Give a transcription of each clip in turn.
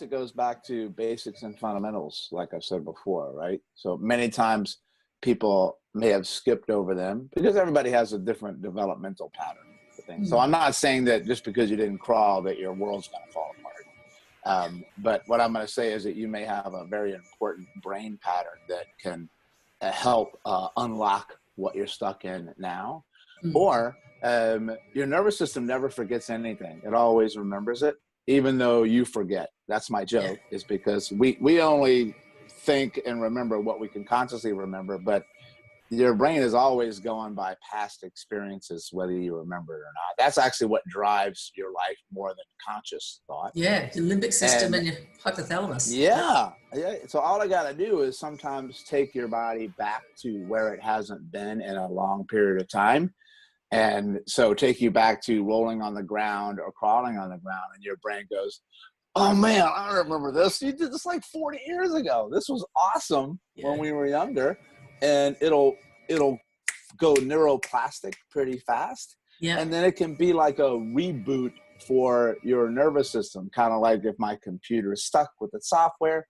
it goes back to basics and fundamentals, like I said before, right? So many times people may have skipped over them because everybody has a different developmental pattern for things. So I'm not saying that just because you didn't crawl that your world's going to fall apart. But what I'm going to say is that you may have a very important brain pattern that can help unlock what you're stuck in now. Or your nervous system never forgets anything. It always remembers it, even though you forget. That's my joke, is because we only think and remember what we can consciously remember, but your brain is always going by past experiences, whether you remember it or not. That's actually what drives your life more than conscious thought. Yeah, your limbic system and your hypothalamus. Yeah. So all I got to do is sometimes take your body back to where it hasn't been in a long period of time. And so take you back to rolling on the ground or crawling on the ground, and your brain goes, oh man, I remember this. You did this like 40 years ago. This was awesome when we were younger. And it'll go neuroplastic pretty fast. Yeah. And then it can be like a reboot for your nervous system, kind of like if my computer is stuck with the software.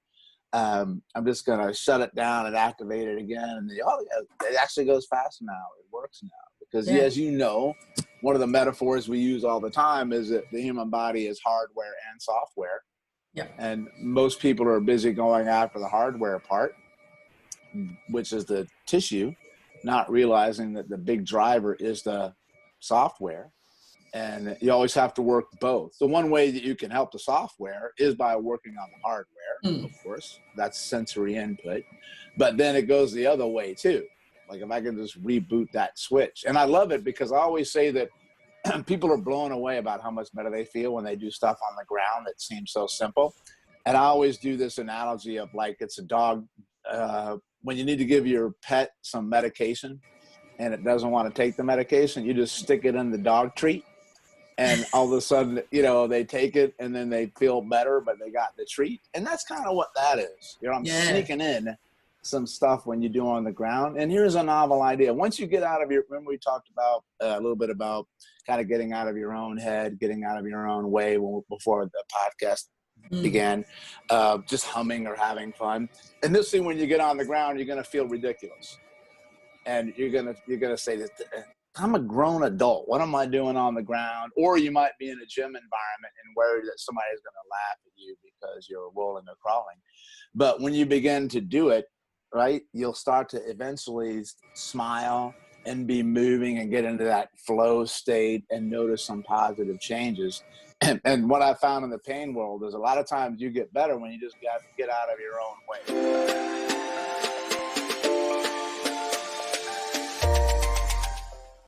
I'm just going to shut it down and activate it again. And it actually goes fast now. It works now. Because as you know, one of the metaphors we use all the time is that the human body is hardware and software. Yeah. And most people are busy going after the hardware part, which is the tissue, not realizing that the big driver is the software. And you always have to work both. The one way that you can help the software is by working on the hardware, of course. That's sensory input. But then it goes the other way too. Like if I can just reboot that switch. And I love it because I always say that people are blown away about how much better they feel when they do stuff on the ground that seems so simple. And I always do this analogy of like it's a dog. When you need to give your pet some medication and it doesn't want to take the medication, you just stick it in the dog treat. And all of a sudden, they take it and then they feel better, but they got the treat. And that's kind of what that is. I'm sneaking in some stuff when you do on the ground. And here's a novel idea. Once you get out of remember we talked about a little bit about kind of getting out of your own head, getting out of your own way before the podcast began, just humming or having fun. And this thing, when you get on the ground, you're going to feel ridiculous. And you're going to say that I'm a grown adult. What am I doing on the ground? Or you might be in a gym environment and worried that somebody's going to laugh at you because you're rolling or crawling. But when you begin to do it, right, you'll start to eventually smile and be moving and get into that flow state and notice some positive changes. And what I found in the pain world is a lot of times you get better when you just get out of your own way.